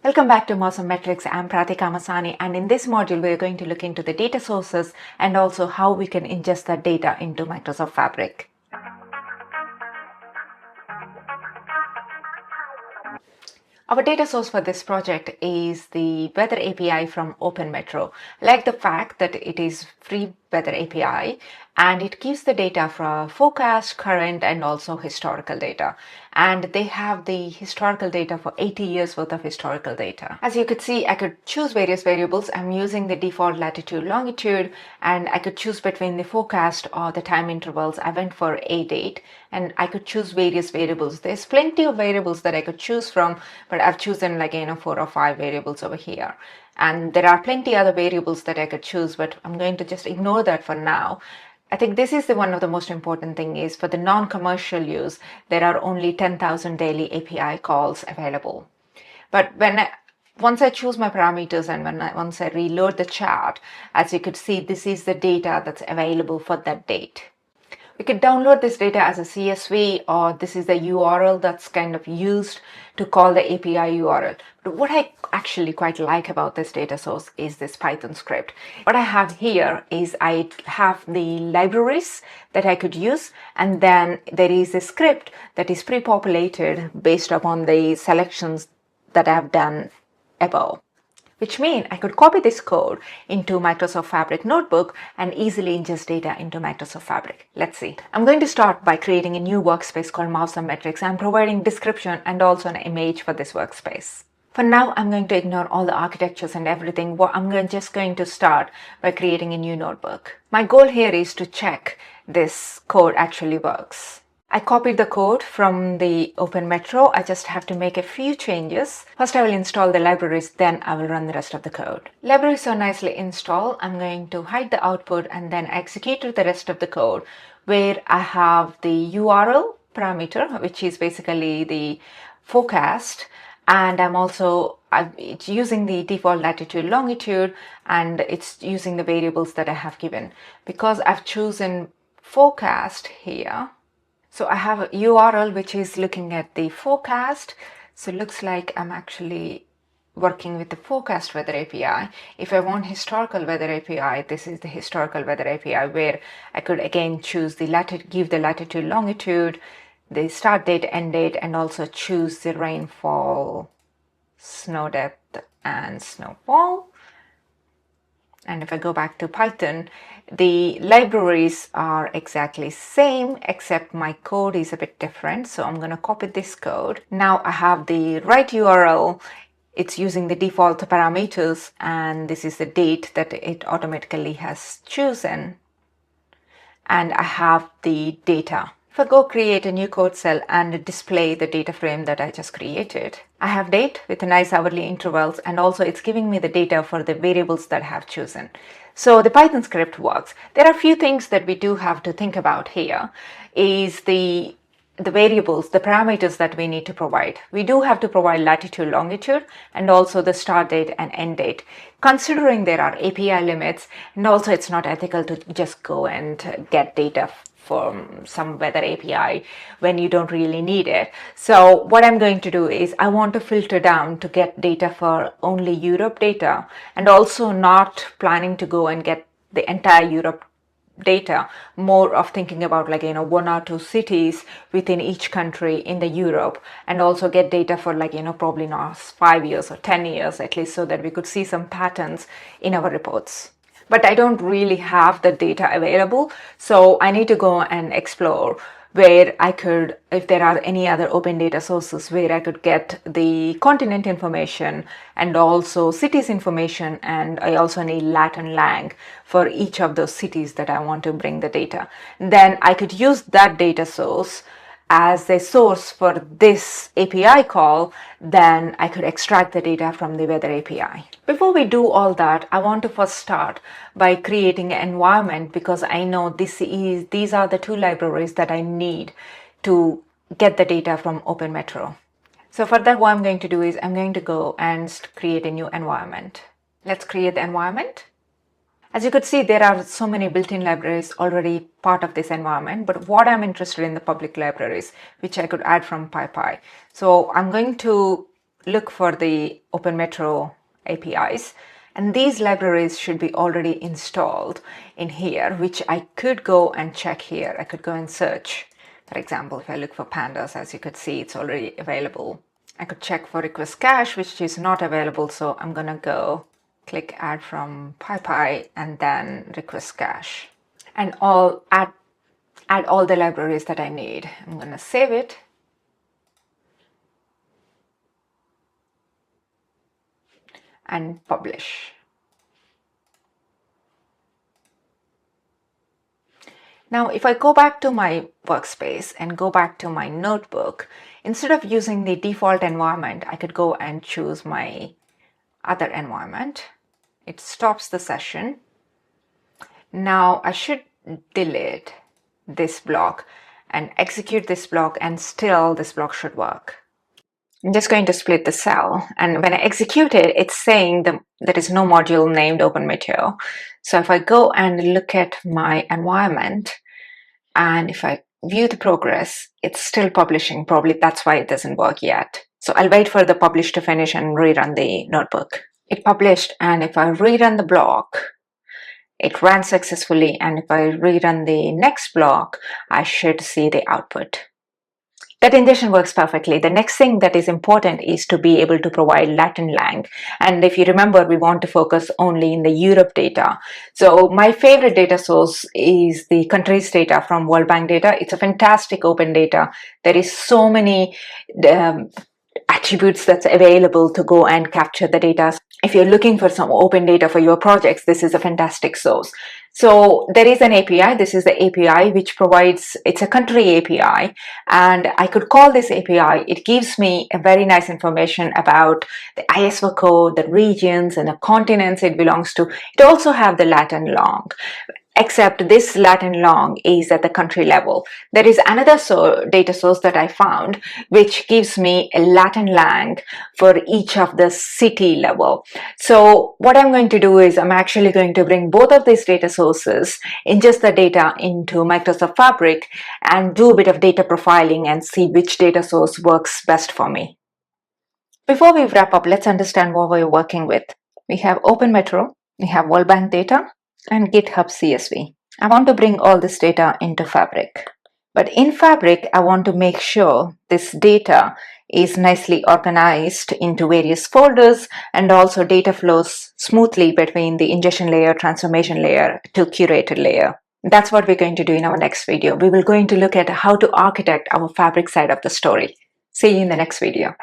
Welcome back to Awesome Metrics. I'm Pratika Masani, and in this module we're going to look into the data sources and also how we can ingest that data into Microsoft Fabric. Our data source for this project is the Weather API from OpenMetro. I like the fact that it is free Weather API and it gives the data for forecast, current and also historical data. And they have the historical data for 80 years worth of historical data. As you could see, I could choose various variables. I'm using the default latitude, longitude, and I could choose between the forecast or the time intervals. I went for a date and I could choose various variables. There's plenty of variables that I could choose from, but I've chosen 4 or 5 variables over here. And there are plenty other variables that I could choose, but I'm going to just ignore that for now. I think this is one of the most important thing is for the non-commercial use, there are only 10,000 daily API calls available. But once I choose my parameters and once I reload the chart, as you could see, this is the data that's available for that date. We could download this data as a CSV, or this is the URL that's kind of used to call the API URL. But what I actually quite like about this data source is this Python script. What I have here is I have the libraries that I could use, and then there is a script that is pre-populated based upon the selections that I've done above. Which means I could copy this code into Microsoft Fabric notebook and easily ingest data into Microsoft Fabric. Let's see. I'm going to start by creating a new workspace called Awesome Metrics. I'm providing description and also an image for this workspace. For now, I'm going to ignore all the architectures and everything. Just going to start by creating a new notebook. My goal here is to check this code actually works. I copied the code from the OpenMetro. I just have to make a few changes. First, I will install the libraries, then I will run the rest of the code. Libraries are nicely installed. I'm going to hide the output and then execute the rest of the code where I have the URL parameter, which is basically the forecast. And it's using the default latitude, longitude, and it's using the variables that I have given. Because I've chosen forecast here, so I have a URL which is looking at the forecast. So it looks like I'm actually working with the forecast weather API. If I want historical weather API, this is the historical weather API where I could again choose the give the latitude, longitude, the start date, end date, and also choose the rainfall, snow depth, and snowfall. And if I go back to Python, the libraries are exactly same, except my code is a bit different. So I'm going to copy this code. Now I have the right URL. It's using the default parameters, and this is the date that it automatically has chosen. And I have the data. If I go create a new code cell and display the data frame that I just created, I have date with nice hourly intervals, and also it's giving me the data for the variables that I have chosen. So the Python script works. There are a few things that we do have to think about here is the variables, the parameters that we need to provide. We do have to provide latitude, longitude, and also the start date and end date. Considering there are API limits, and also it's not ethical to just go and get data from some weather API when you don't really need it. So what I'm going to do is I want to filter down to get data for only Europe data, and also not planning to go and get the entire Europe data, more of thinking about 1 or 2 cities within each country in the Europe, and also get data for probably not 5 years or 10 years at least, so that we could see some patterns in our reports. But I don't really have the data available, so I need to go and explore where I could, if there are any other open data sources where I could get the continent information and also cities information, and I also need lat and lang for each of those cities that I want to bring the data. Then I could use that data source as a source for this API call, then I could extract the data from the weather API. Before we do all that, I want to first start by creating an environment, because I know these are the 2 libraries that I need to get the data from OpenMetro. So for that, what I'm going to do is I'm going to go and create a new environment. Let's create the environment. As you could see, there are so many built-in libraries already part of this environment, but what I'm interested in the public libraries, which I could add from PyPy. So I'm going to look for the OpenMetro APIs, and these libraries should be already installed in here, which I could go and check here. I could go and search. For example, if I look for pandas, as you could see, it's already available. I could check for request cache, which is not available, so I'm gonna go click add from PyPy and then request cache, and add all the libraries that I need. I'm gonna save it. And publish. Now, if I go back to my workspace and go back to my notebook, instead of using the default environment, I could go and choose my other environment. It stops the session. Now I should delete this block and execute this block, and still this block should work. I'm just going to split the cell, and when I execute it, it's saying there is no module named OpenMetro. So if I go and look at my environment, and if I view the progress, it's still publishing. Probably that's why it doesn't work yet. So I'll wait for the publish to finish and rerun the notebook. It published, and if I rerun the block, it ran successfully, and if I rerun the next block, I should see the output. That ingestion works perfectly. The next thing that is important is to be able to provide Latin lang. And if you remember, we want to focus only in the Europe data. So my favorite data source is the countries data from World Bank data. It's a fantastic open data. There is so many attributes that's available to go and capture the data. If you're looking for some open data for your projects, this is a fantastic source. So there is an API. This is the API which provides, it's a country API, and I could call this API. It gives me a very nice information about the ISO code, the regions and the continents it belongs to. It also have the Latin long. Except this Latin long is at the country level. There is another data source that I found which gives me a Latin lang for each of the city level. So what I'm going to do is I'm actually going to bring both of these data sources, ingest the data into Microsoft Fabric, and do a bit of data profiling and see which data source works best for me. Before we wrap up, let's understand what we're working with. We have OpenMetro, we have World Bank data, and GitHub CSV. I want to bring all this data into Fabric. But in Fabric, I want to make sure this data is nicely organized into various folders, and also data flows smoothly between the ingestion layer, transformation layer to curated layer. That's what we're going to do in our next video. We will going to look at how to architect our Fabric side of the story. See you in the next video.